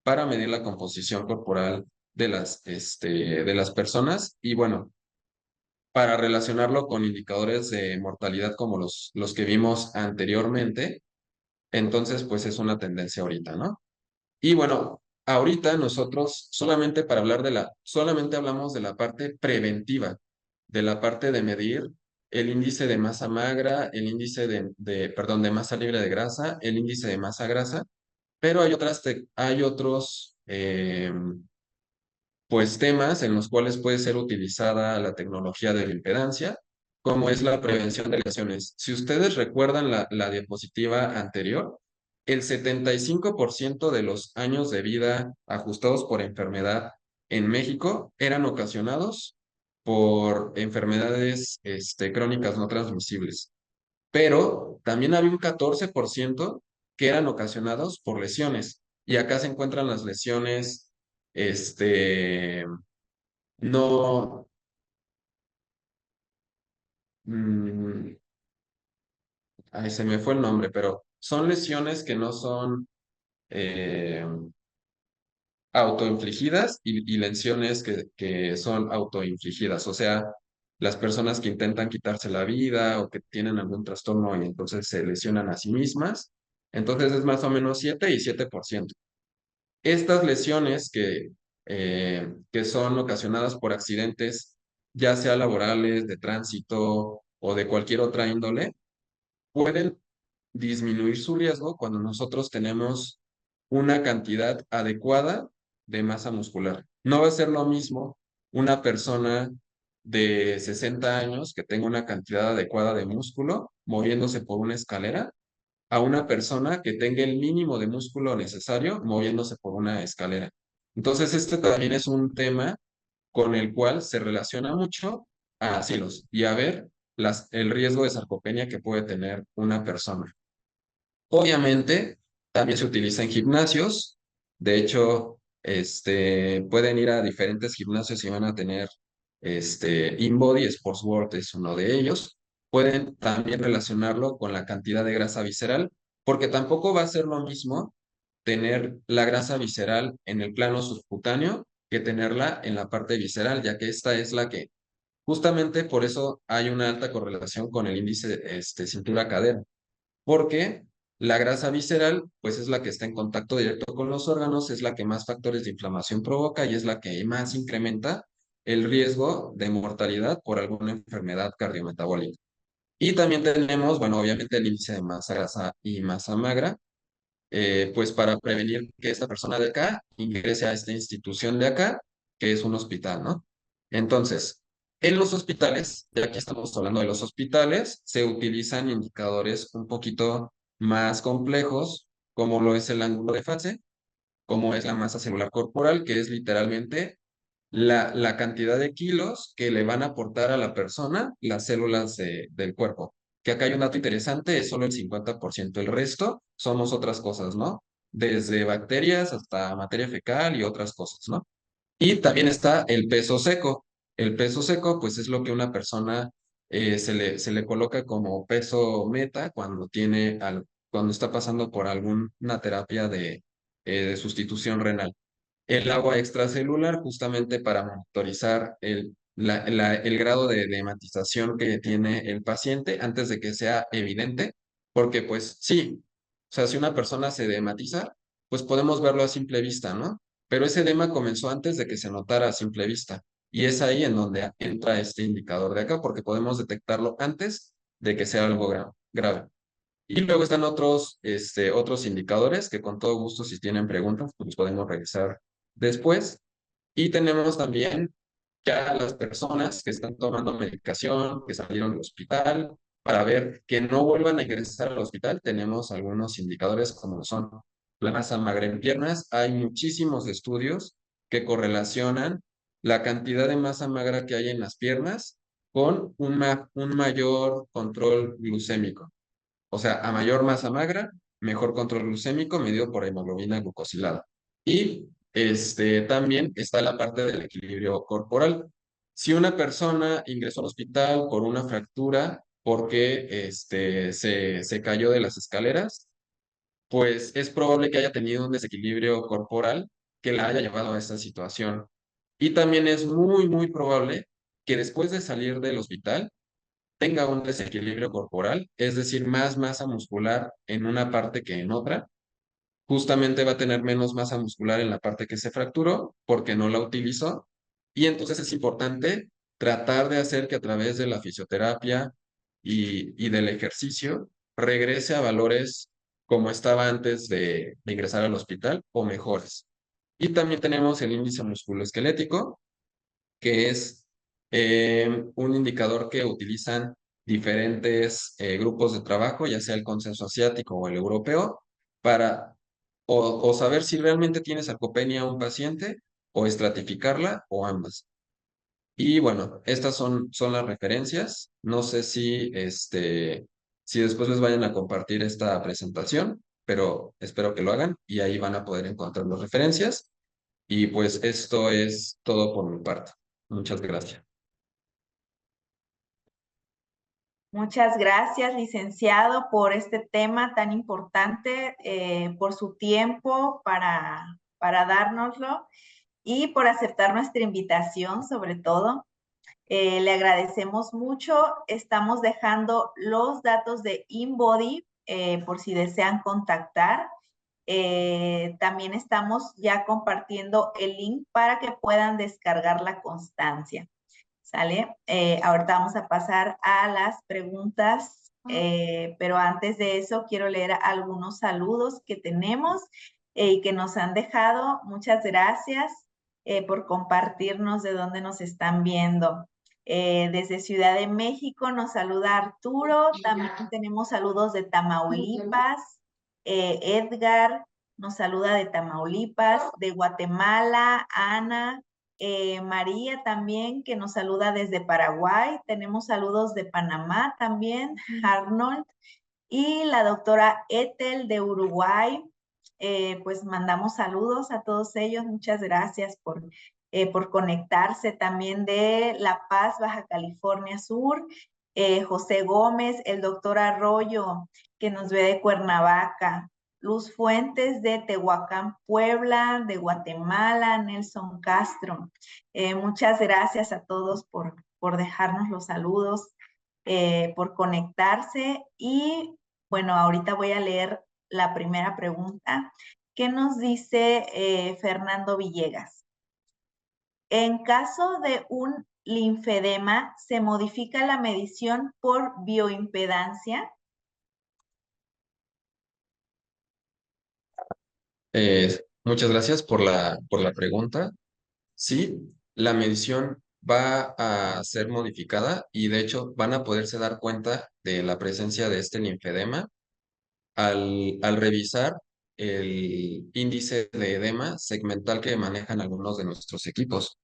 para medir la composición corporal de las personas. Y bueno, para relacionarlo con indicadores de mortalidad como los que vimos anteriormente, entonces pues es una tendencia ahorita, ¿no? Y bueno, ahorita nosotros solamente para hablar solamente hablamos de la parte preventiva, de la parte de medir el índice de masa magra, el índice perdón, de masa libre de grasa, el índice de masa grasa, pero hay otros pues temas en los cuales puede ser utilizada la tecnología de la impedancia, como es la prevención de lesiones. Si ustedes recuerdan la diapositiva anterior, el 75% de los años de vida ajustados por enfermedad en México eran ocasionados por enfermedades crónicas no transmisibles, pero también había un 14% que eran ocasionados por lesiones. Y acá se encuentran las lesiones, este, no, mm, ay, se me fue el nombre, pero son lesiones que no son eh, autoinfligidas y lesiones que son autoinfligidas. O sea, las personas que intentan quitarse la vida o que tienen algún trastorno y entonces se lesionan a sí mismas. Entonces es más o menos 7 y 7%. Estas lesiones que son ocasionadas por accidentes, ya sea laborales, de tránsito o de cualquier otra índole, pueden disminuir su riesgo cuando nosotros tenemos una cantidad adecuada de masa muscular. No va a ser lo mismo una persona de 60 años que tenga una cantidad adecuada de músculo moviéndose por una escalera a una persona que tenga el mínimo de músculo necesario moviéndose por una escalera. Entonces, este también es un tema con el cual se relaciona mucho a asilos y a ver el riesgo de sarcopenia que puede tener una persona. Obviamente, también se utiliza en gimnasios. De hecho, pueden ir a diferentes gimnasios y van a tener InBody, Sports World es uno de ellos. Pueden también relacionarlo con la cantidad de grasa visceral, porque tampoco va a ser lo mismo tener la grasa visceral en el plano subcutáneo que tenerla en la parte visceral, ya que esta es la que, justamente por eso hay una alta correlación con el índice cintura-cadera, porque la grasa visceral, pues es la que está en contacto directo con los órganos, es la que más factores de inflamación provoca y es la que más incrementa el riesgo de mortalidad por alguna enfermedad cardiometabólica. Y también tenemos, bueno, obviamente el índice de masa grasa y masa magra, pues para prevenir que esta persona de acá ingrese a esta institución de acá, que es un hospital, ¿no? Entonces, en los hospitales, ya que estamos hablando de los hospitales, se utilizan indicadores un poquito más complejos, como lo es el ángulo de fase, como es la masa celular corporal, que es literalmente la cantidad de kilos que le van a aportar a la persona las células del cuerpo. Que acá hay un dato interesante, es solo el 50%, el resto somos otras cosas, ¿no? Desde bacterias hasta materia fecal y otras cosas, ¿no? Y también está el peso seco. El peso seco, pues es lo que una persona se le coloca como peso meta cuando está pasando por alguna terapia de sustitución renal. El agua extracelular, justamente para monitorizar el grado de hematización que tiene el paciente antes de que sea evidente, porque pues sí, o sea, si una persona se hematiza, pues podemos verlo a simple vista, ¿no? Pero ese edema comenzó antes de que se notara a simple vista. Y es ahí en donde entra este indicador de acá, porque podemos detectarlo antes de que sea algo grave. Y luego están otros indicadores que con todo gusto, si tienen preguntas, pues podemos revisar después. Y tenemos también ya las personas que están tomando medicación, que salieron del hospital, para ver que no vuelvan a ingresar al hospital. Tenemos algunos indicadores como son la masa magra en piernas. Hay muchísimos estudios que correlacionan la cantidad de masa magra que hay en las piernas con un mayor control glucémico. O sea, a mayor masa magra, mejor control glucémico medido por hemoglobina glucosilada. Y también está la parte del equilibrio corporal. Si una persona ingresó al hospital por una fractura porque se cayó de las escaleras, pues es probable que haya tenido un desequilibrio corporal que la haya llevado a esta situación. Y también es muy, muy probable que después de salir del hospital tenga un desequilibrio corporal, es decir, más masa muscular en una parte que en otra. Justamente va a tener menos masa muscular en la parte que se fracturó porque no la utilizó. Y entonces es importante tratar de hacer que a través de la fisioterapia y del ejercicio regrese a valores como estaba antes de ingresar al hospital o mejores. Y también tenemos el índice musculoesquelético, que es un indicador que utilizan diferentes grupos de trabajo, ya sea el consenso asiático o el europeo, para o saber si realmente tiene sarcopenia a un paciente o estratificarla o ambas. Y bueno, estas son las referencias. No sé si después les vayan a compartir esta presentación, pero espero que lo hagan y ahí van a poder encontrar las referencias. Y pues esto es todo por mi parte. Muchas gracias. Muchas gracias, licenciado, por este tema tan importante, por su tiempo para dárnoslo y por aceptar nuestra invitación, sobre todo. Le agradecemos mucho. Estamos dejando los datos de InBody por si desean contactar. También estamos ya compartiendo el link para que puedan descargar la constancia. ¿Sale? Ahorita vamos a pasar a las preguntas, pero antes de eso quiero leer algunos saludos que tenemos y que nos han dejado. Muchas gracias por compartirnos de dónde nos están viendo. Desde Ciudad de México nos saluda Arturo, también tenemos saludos de Tamaulipas, Edgar nos saluda de Tamaulipas, de Guatemala, Ana, María también, que nos saluda desde Paraguay. Tenemos saludos de Panamá también, Arnold. Y la doctora Ethel de Uruguay. Pues mandamos saludos a todos ellos. Muchas gracias por conectarse. También de La Paz, Baja California Sur. José Gómez, el doctor Arroyo, que nos ve de Cuernavaca. Luz Fuentes de Tehuacán, Puebla, de Guatemala, Nelson Castro. Muchas gracias a todos por dejarnos los saludos, por conectarse. Y bueno, ahorita voy a leer la primera pregunta que nos dice Fernando Villegas. En caso de un linfedema, ¿se modifica la medición por bioimpedancia? Muchas gracias por la pregunta. Sí, la medición va a ser modificada y de hecho van a poderse dar cuenta de la presencia de este linfedema al revisar el índice de edema segmental que manejan algunos de nuestros equipos.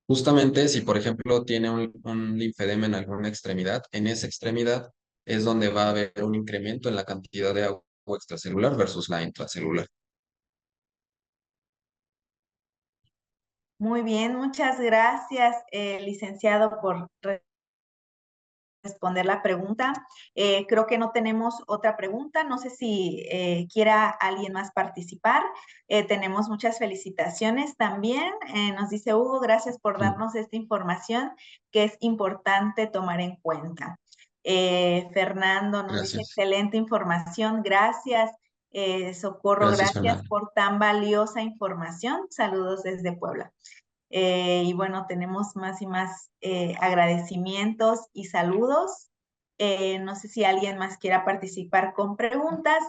Justamente si, por ejemplo, tiene un linfedema en alguna extremidad, en esa extremidad es donde va a haber un incremento en la cantidad de agua extracelular versus la intracelular. Muy bien, muchas gracias, licenciado, por responder la pregunta. Creo que no tenemos otra pregunta. No sé si quiera alguien más participar. Tenemos muchas felicitaciones también. Nos dice Hugo, gracias por darnos esta información que es importante tomar en cuenta. Fernando nos dice Gracias. excelente información. Gracias. Socorro, Gracias, gracias Fernanda. por tan valiosa información. Saludos desde Puebla. Y bueno, tenemos más y más agradecimientos y saludos. No sé si alguien más quiera participar con preguntas.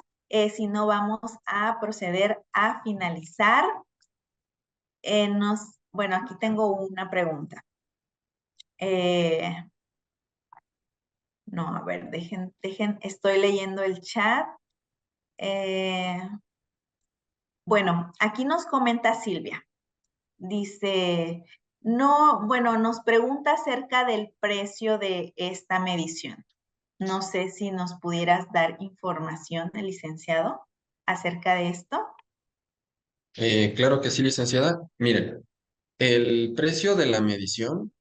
Si no, vamos a proceder a finalizar. Bueno, aquí tengo una pregunta. No, a ver, estoy leyendo el chat. Bueno, aquí nos comenta Silvia. Dice, no, bueno, nos pregunta acerca del precio de esta medición. No sé si nos pudieras dar información, licenciado, acerca de esto. Claro que sí, licenciada. Miren, el precio de la medición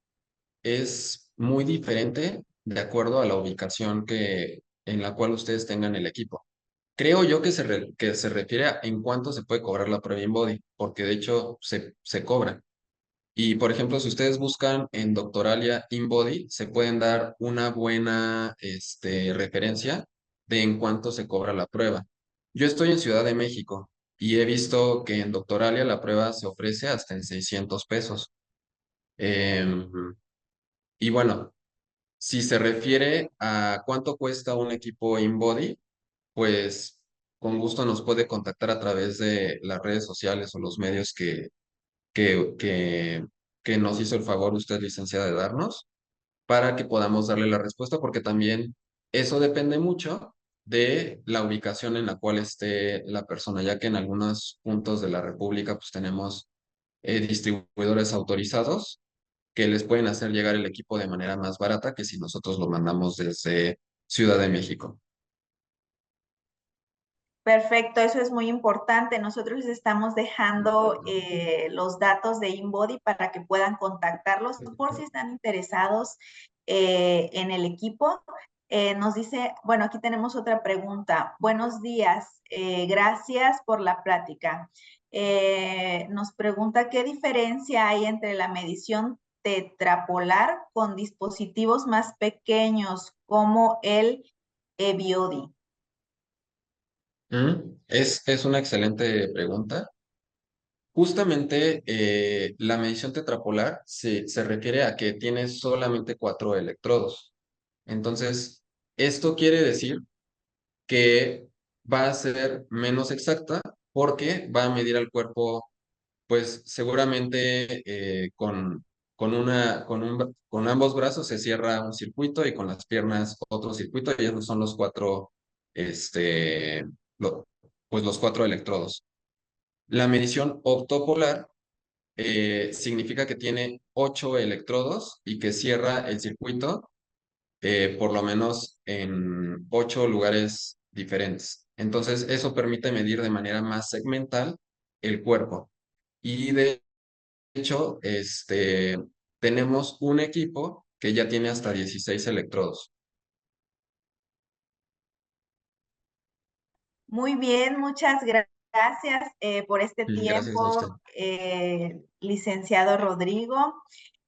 es muy diferente de acuerdo a la ubicación en la cual ustedes tengan el equipo. Creo yo que se refiere a en cuánto se puede cobrar la prueba InBody, porque de hecho se cobra. Y por ejemplo, si ustedes buscan en Doctoralia InBody, se pueden dar una buena referencia de en cuánto se cobra la prueba. Yo estoy en Ciudad de México y he visto que en Doctoralia la prueba se ofrece hasta en 600 pesos. Em, y bueno, si se refiere a cuánto cuesta un equipo InBody, pues con gusto nos puede contactar a través de las redes sociales o los medios que, que, que nos hizo el favor usted, licenciada, de darnos para que podamos darle la respuesta, porque también eso depende mucho de la ubicación en la cual esté la persona, ya que en algunos puntos de la República pues tenemos distribuidores autorizados que les pueden hacer llegar el equipo de manera más barata que si nosotros lo mandamos desde Ciudad de México. Perfecto, eso es muy importante. Nosotros les estamos dejando los datos de InBody para que puedan contactarlos por si están interesados en el equipo. Nos dice, bueno, aquí tenemos otra pregunta. Buenos días, gracias por la plática. Nos pregunta qué diferencia hay entre la medición tetrapolar con dispositivos más pequeños como el eBiodi. Es una excelente pregunta. Justamente la medición tetrapolar se refiere a que tiene solamente 4 electrodos. Entonces, esto quiere decir que va a ser menos exacta porque va a medir al cuerpo, pues seguramente con ambos brazos se cierra un circuito y con las piernas otro circuito y esos son los este, lo- pues los 4 electrodos. La medición optopolar significa que tiene 8 electrodos y que cierra el circuito por lo menos en 8 lugares diferentes. Entonces, eso permite medir de manera más segmental el cuerpo. Y de hecho, tenemos un equipo que ya tiene hasta 16 electrodos. Muy bien, muchas gracias por este Gracias a usted. tiempo, licenciado Rodrigo.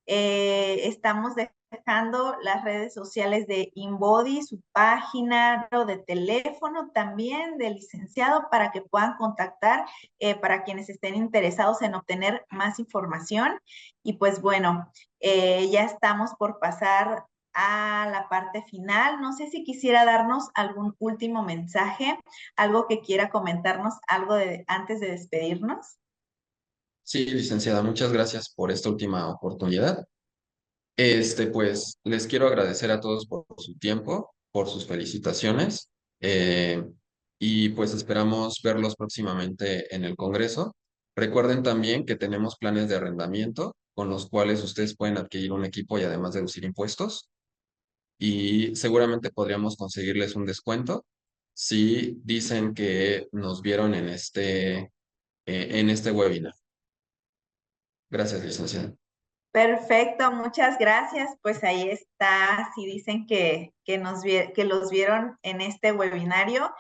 Estamos dejando las redes sociales de InBody, su página de teléfono también del licenciado para que puedan contactar para quienes estén interesados en obtener más información. Y pues bueno, ya estamos por pasar a la parte final. No sé si quisiera darnos algún último mensaje, algo que quiera comentarnos, antes de despedirnos. Sí, licenciada, muchas gracias por esta última oportunidad. Pues les quiero agradecer a todos por su tiempo, por sus felicitaciones, eh, y pues esperamos verlos próximamente en el Congreso. Recuerden también que tenemos planes de arrendamiento con los cuales ustedes pueden adquirir un equipo y además deducir impuestos, y seguramente podríamos conseguirles un descuento si dicen que nos vieron en este webinar. Gracias, licenciada. Perfecto, muchas gracias. Pues ahí está, si dicen que los vieron en este webinario,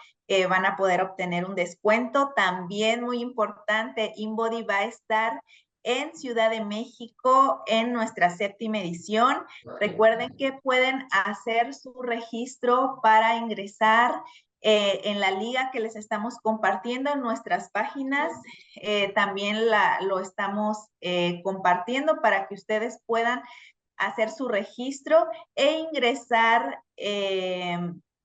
van a poder obtener un descuento. También muy importante, InBody va a estar en Ciudad de México en nuestra 7ª edición. Recuerden que pueden hacer su registro para ingresar en la liga que les estamos compartiendo en nuestras páginas. También lo estamos compartiendo para que ustedes puedan hacer su registro e ingresar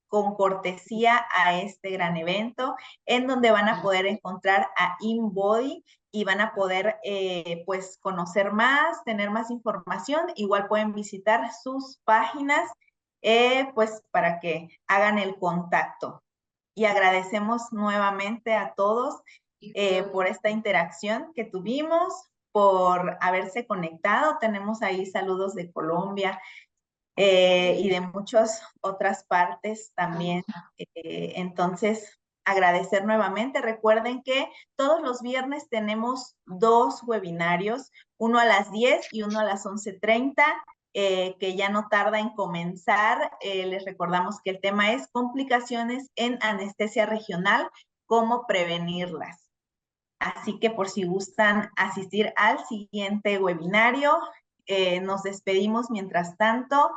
con cortesía a este gran evento, en donde van a poder encontrar a InBody y van a poder pues conocer más, tener más información. Igual pueden visitar sus páginas pues para que hagan el contacto. Y agradecemos nuevamente a todos por esta interacción que tuvimos, por haberse conectado. Tenemos ahí saludos de Colombia y de muchas otras partes también. Entonces, agradecer nuevamente. Recuerden que todos los viernes tenemos 2 webinarios, uno a las 10 y uno a las 11:30. Que ya no tarda en comenzar. Les recordamos que el tema es complicaciones en anestesia regional, cómo prevenirlas. Así que por si gustan asistir al siguiente webinario, nos despedimos mientras tanto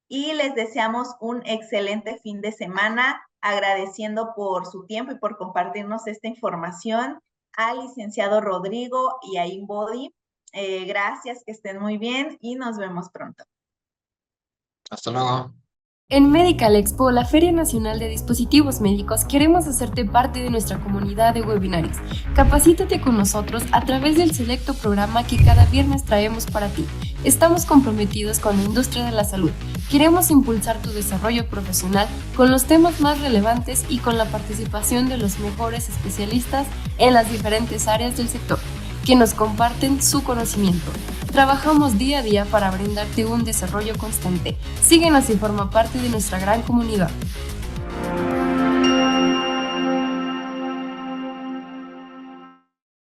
y les deseamos un excelente fin de semana, agradeciendo por su tiempo y por compartirnos esta información al licenciado Rodrigo y a InBody. Gracias, que estén muy bien y nos vemos pronto. Hasta luego. En Medical Expo, la Feria Nacional de Dispositivos Médicos, queremos hacerte parte de nuestra comunidad de webinarios. Capacítate con nosotros a través del selecto programa que cada viernes traemos para ti. Estamos comprometidos con la industria de la salud. Queremos impulsar tu desarrollo profesional con los temas más relevantes y con la participación de los mejores especialistas en las diferentes áreas del sector, que nos comparten su conocimiento. Trabajamos día a día para brindarte un desarrollo constante. Síguenos y forma parte de nuestra gran comunidad.